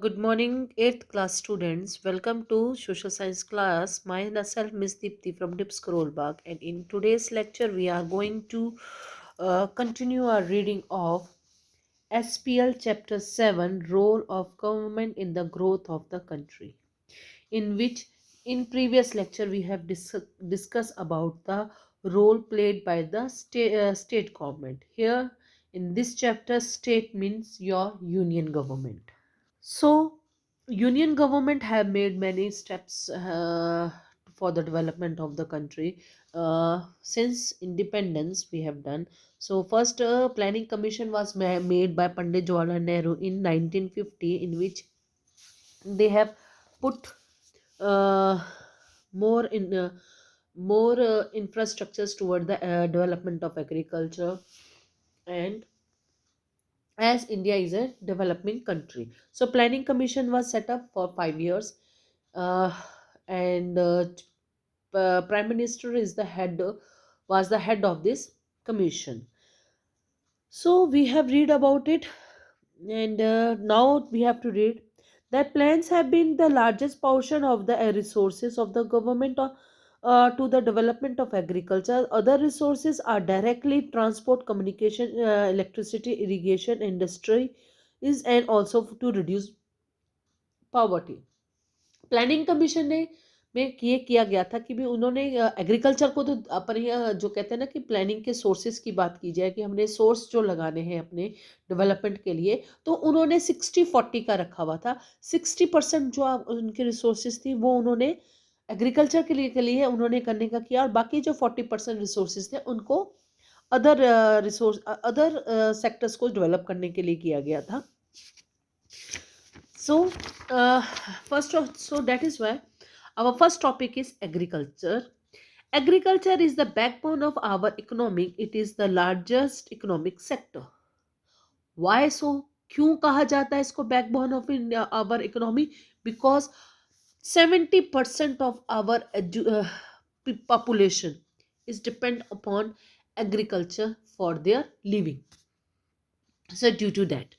Good morning, 8th class students. Welcome to social science class. Myself, Miss Deepti from Dips Scrollbug, and in today's lecture, we are going to continue our reading of SPL Chapter 7 Role of Government in the Growth of the Country, in which in previous lecture we have discussed about the role played by the state government. Here in this chapter, state means your union government. So, union government have made many steps for the development of the country since independence. We have done so. First, planning commission was made by Pandit Jawaharlal Nehru in 1950, in which they have put uh, more in more infrastructures toward the development of agriculture, and as India is a developing country. So planning commission was set up for 5 years, uh, and Prime Minister is the head was the head of this commission. So we have read about it, and now we have to read that plants have been the largest portion of the resources of the government to the development of agriculture. Other resources are directly transport, communication, electricity, irrigation, industry is, and also to reduce poverty. Planning commission ने में ये किया गया था कि भी उन्होंने agriculture को तो अपन जो कहते हैं ना कि प्लानिंग के सोर्सेज की बात की जाए कि हमने सोर्स जो लगाने हैं अपने डेवलपमेंट के लिए, तो उन्होंने 60-40 का रखा हुआ था। 60% जो उनके रिसोर्सेज थी वो उन्होंने एग्रीकल्चर के लिए उन्होंने करने का किया, और बाकी जो 40% रिसोर्सेज थे उनको अदर रिसोर्स अदर सेक्टर्स को डेवलप करने के लिए किया गया था. So, so that is why our first topic is agriculture. Agriculture is the backbone of our economy. It is the largest economic sector. Why so? क्यों कहा जाता है इसको backbone of our economy? Because 70% of our population is depend upon agriculture for their living. So due to that,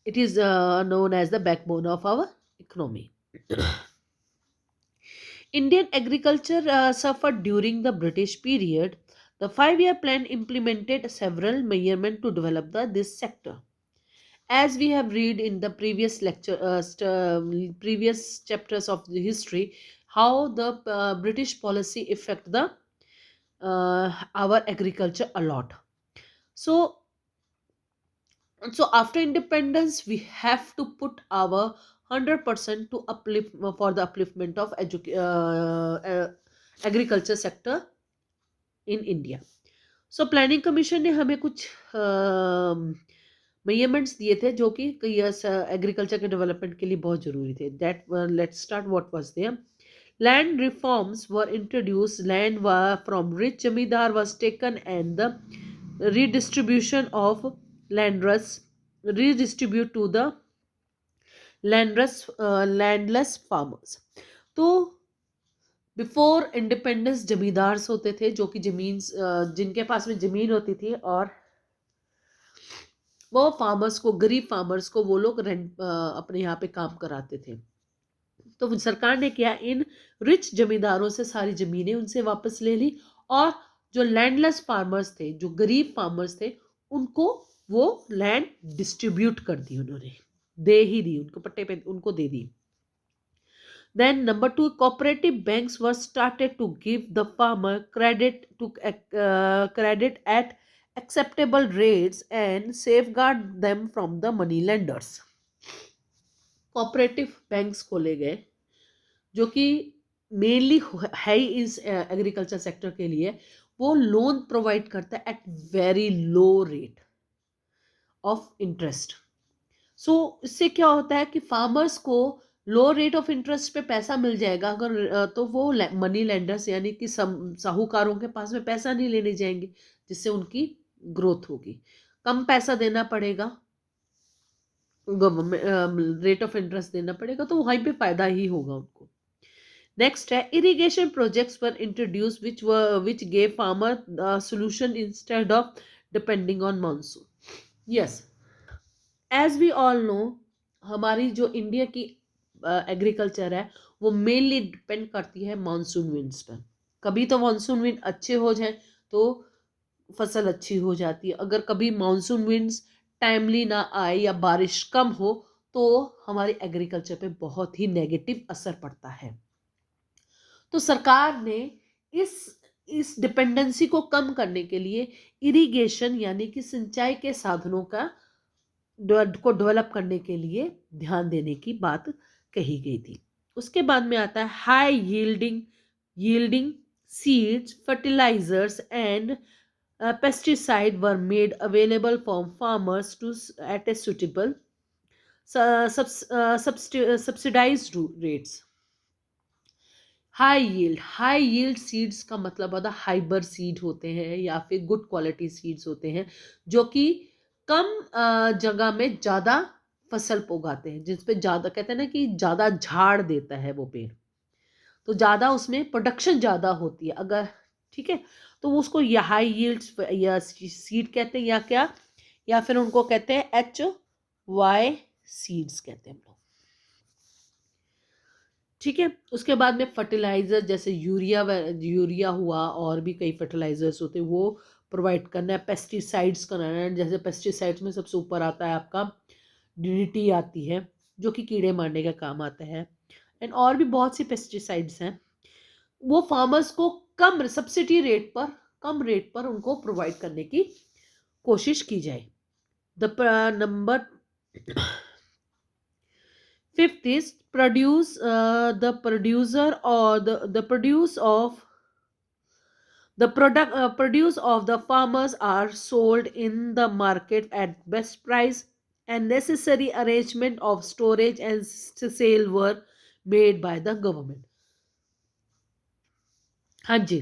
it is known as the backbone of our economy. Indian agriculture suffered during the British period. The 5-year plan implemented several measurements to develop this sector. As we have read in the previous lecture, previous chapters of the history, how the British policy affect the our agriculture a lot. So after independence we have to put our 100% to uplift for the upliftment of agriculture sector in India. So planning commission ने हमें कुछ measurements दिए थे जो कि agriculture के development के लिए बहुत जरूरी थे. That let's start what was there. Land reforms were introduced. Land from rich jamidar was taken, and the redistribution of landless redistribute to the landless farmers. तो बिफोर इंडिपेंडेंस जमींदार्स होते थे जो कि जमीन जिनके पास में जमीन होती थी, और वो फार्मर्स को, गरीब फार्मर्स को वो लोग रेंट अपने यहाँ पे काम कराते थे. तो सरकार ने किया, इन रिच जमींदारों से सारी जमीनें उनसे वापस ले ली, और जो लैंडलेस फार्मर्स थे, जो गरीब फार्मर्स थे, उनको वो लैंड डिस्ट्रीब्यूट कर दी उन्होंने, दे ही दी उनको, पट्टे पे उनको दे दी. Then number two, cooperative banks were started to give the farmer credit at acceptable rates and safeguard them from the money lenders. Cooperative banks खोले गए जो कि मेनली है इस एग्रीकल्चर सेक्टर के लिए. वो लोन प्रोवाइड करता है at very low rate of interest. So इससे क्या होता है कि फार्मर्स को लो रेट ऑफ इंटरेस्ट पे पैसा मिल जाएगा अगर, तो वो मनी लेंडर्स यानी कि साहूकारों के पास में पैसा नहीं लेने जाएंगे, जिससे उनकी ग्रोथ होगी. कम पैसा देना पड़ेगा, गवर्नमेंट रेट ऑफ इंटरेस्ट देना पड़ेगा, तो वहीं पे फायदा ही होगा उनको. नेक्स्ट है, irrigation projects were introduce which gave farmer solution instead of depending on monsoon. Yes, as we all know, हमारी जो इंडिया की एग्रीकल्चर है वो मेनली डिपेंड करती है मानसून विंड्स पर। कभी तो मानसून विंड अच्छे हो जाए तो फसल अच्छी हो जाती है, अगर कभी मानसून विंड्स टाइमली ना आए या बारिश कम हो तो हमारी एग्रीकल्चर पे बहुत ही नेगेटिव असर पड़ता है। तो सरकार ने इस इस डिपेंडेंसी को कम करने के लिए इरिगेशन यानी कि सिंचाई के साधनों को डेवलप करने के लिए ध्यान देने की बात कही गई थी। उसके बाद में आता है high yielding seeds, fertilizers and pesticide were made available for farmers to at a suitable subsidized rates. High yield seeds का मतलब होता है हाइबर सीड होते हैं या फिर गुड क्वालिटी सीड्स होते हैं जो कि कम जगह में ज्यादा फसल उगाते हैं, जिस पे ज्यादा कहते हैं ना कि ज्यादा झाड़ देता है वो पेड़, तो ज्यादा उसमें प्रोडक्शन ज्यादा होती है अगर, ठीक है। तो वो उसको या हाई यील्ड या सीड कहते हैं या क्या, या फिर उनको कहते हैं HY सीड्स कहते हैं हम लोग, ठीक है। उसके बाद में फर्टिलाइजर जैसे यूरिया हुआ और भी कई फर्टिलाइजर्स होते हैं वो प्रोवाइड करना है। पेस्टिसाइड्स कराना है, जैसे पेस्टिसाइड्स में सबसे ऊपर आता है आपका DDT आती है जो कि कीड़े मारने का काम आता है, एंड और भी बहुत सी पेस्टिसाइड्स हैं, वो फार्मर्स को कम सब्सिडी रेट पर, कम रेट पर उनको प्रोवाइड करने की कोशिश की जाए। The number fifth is the producer or the produce of the produce of the farmers are sold in the market at best price, and necessary arrangement of storage and sale were made by the government। हाँ जी,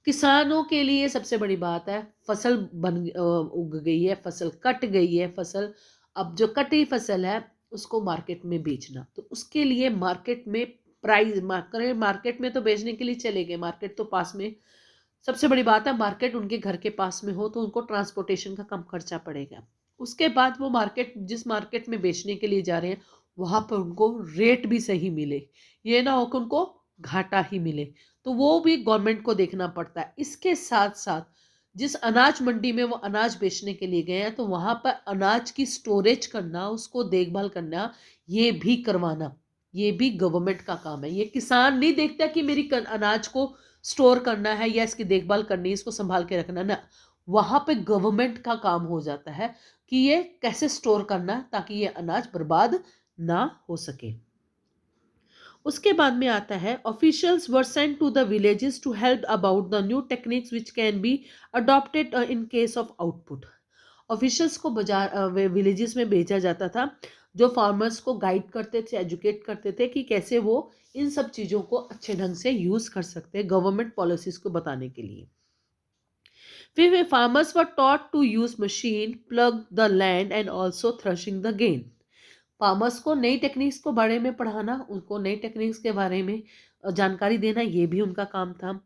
किसानों के लिए सबसे बड़ी बात है फसल उग गई है, फसल कट गई है, फसल अब जो कटी फसल है उसको मार्केट में बेचना, तो उसके लिए मार्केट में प्राइस मार्केट में तो बेचने के लिए चले गए, मार्केट तो पास में, सबसे बड़ी बात है मार्केट उनके घर के पास में हो तो उनको ट्रांसपोर्टेशन का कम खर्चा पड़ेगा। उसके बाद वो मार्केट जिस मार्केट में बेचने के लिए जा रहे हैं वहां पर उनको रेट भी सही मिले, ये ना हो कि उनको घाटा ही मिले, तो वो भी गवर्नमेंट को देखना पड़ता है। इसके साथ साथ जिस अनाज मंडी में वो अनाज बेचने के लिए गए हैं तो वहां पर अनाज की स्टोरेज करना, उसको देखभाल करना, ये भी करवाना, ये भी गवर्नमेंट का काम है। ये किसान नहीं देखता कि मेरी अनाज को स्टोर करना है या इसकी देखभाल करनी है, इसको संभाल के रखना ना, वहां पे गवर्नमेंट का काम हो जाता है कि ये कैसे स्टोर करना ताकि ये अनाज बर्बाद ना हो सके। उसके बाद में आता है officials were sent to the villages to help about the new techniques which can be adopted in case of output. Officials को बाजार विलेजेस में भेजा जाता था जो फार्मर्स को गाइड करते थे, एजुकेट करते थे कि कैसे वो इन सब चीज़ों को अच्छे ढंग से यूज़ कर सकते हैं, गवर्नमेंट पॉलिसीज़ को बताने के लिए। फिर farmers were taught to use machine, plough the land and also threshing the grain. Farmers को नई टेक्निक्स को बारे में पढ़ाना, उनको नई टेक्निक्स के बारे में जानकारी देना, ये भी उनका काम था।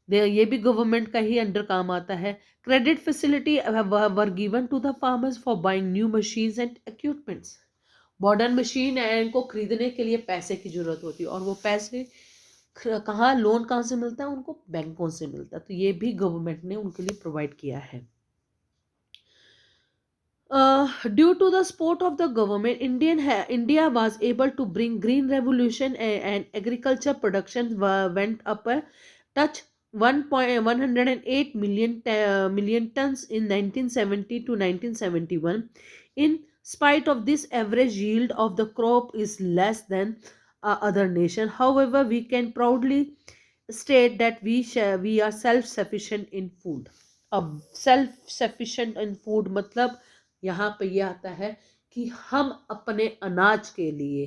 ये भी गवर्नमेंट का ही अंडर काम आता है। Credit facility were given to the farmers for buying new machines and equipments. Modern machine है इनको खरीदने के लिए पैसे की जरूरत होती है और वो पैसे कहाँ, लोन कहाँ से मिलता है उनको, बैंकों से मिलता है, तो ये भी गवर्नमेंट ने उनके लिए प्रोवाइड किया है। Due to the support of the government, India was able to bring green revolution, and agriculture production went up a touch 1.108 million tons in 1970 to 1971. In spite of this, average yield of the crop is less than other nation. However, we can proudly state that we are self sufficient in food. अब self sufficient इन food मतलब यहाँ पे ये आता है कि हम अपने अनाज के लिए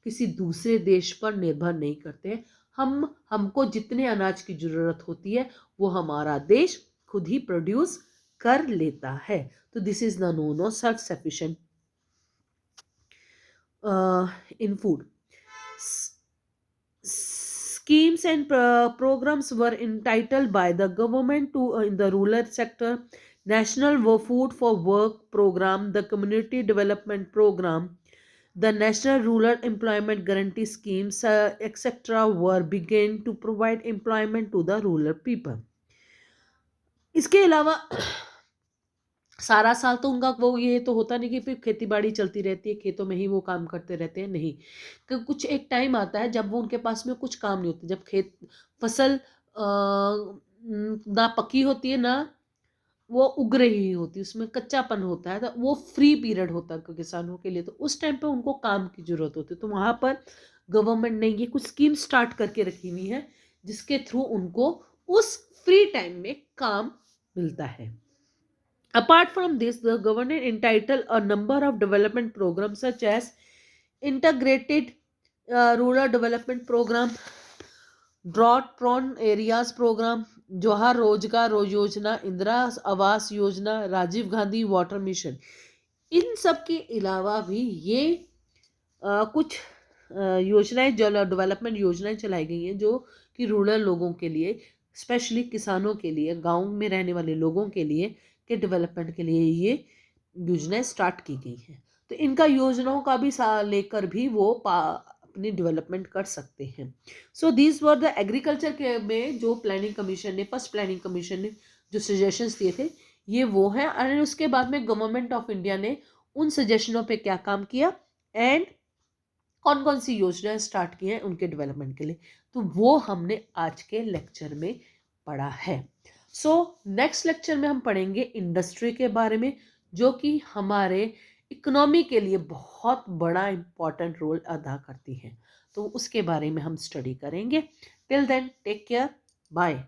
किसी दूसरे देश पर निर्भर नहीं करते। हमको जितने अनाज की ज़रूरत होती है वो हमारा देश खुद ही प्रोड्यूस कर लेता है, तो this is the known of self sufficient in food. Schemes and programs were entitled by the government to in the rural sector: National Food for Work program, the Community Development program, The National Rural Employment Guarantee Schemes, etc., were began to provide employment to the rural people. इसके अलावा सारा साल तो उनका वो ये तो होता नहीं कि फिर खेती बाड़ी चलती रहती है, खेतों में ही वो काम करते रहते हैं, नहीं। कुछ एक टाइम आता है जब वो उनके पास में कुछ काम नहीं होता, जब खेत फसल ना पकी होती है, ना वो उग रही होती, उसमें कच्चापन होता है, तो वो फ्री पीरियड होता है किसानों के लिए, तो उस टाइम पे उनको काम की जरूरत होती है, तो वहां पर गवर्नमेंट ने ये कुछ स्कीम स्टार्ट करके रखी हुई है जिसके थ्रू उनको उस फ्री टाइम में काम मिलता है. Apart from this, the government entitled a number of development programs such as Integrated Rural Development Program, Drought Prone Areas Program, Johar Rojgar Yojana, Indira Awas Yojana, Rajiv Gandhi water mission. इन सब के अलावा भी ये कुछ योजनाएं, जो डेवलपमेंट योजनाएं चलाई गई हैं जो कि रूरल लोगों के लिए, स्पेशली किसानों के लिए, गांव में रहने वाले लोगों के लिए के डेवलपमेंट के लिए ये योजनाएं स्टार्ट की गई हैं. तो इनका योजनाओं का भी लेकर भी वो अपनी डेवलपमेंट कर सकते हैं. So these were the agriculture के में जो प्लानिंग कमीशन ने, फर्स्ट प्लानिंग कमीशन ने जो सजेशंस दिए थे, ये वो हैं. और उसके बाद में गवर्नमेंट ऑफ इंडिया ने उन सजेशनों पे क्या काम किया एंड कौन कौन सी योजनाएं स्टार्ट की हैं उनके डेवलपमेंट के लिए, तो वो हमने आज के लेक्चर में पढ़ा है. सो नेक्स्ट लेक्चर में हम पढ़ेंगे इंडस्ट्री के बारे में, जो कि हमारे इकोनॉमी के लिए बहुत बड़ा इंपॉर्टेंट रोल अदा करती है, तो उसके बारे में हम स्टडी करेंगे. Till then take care, bye.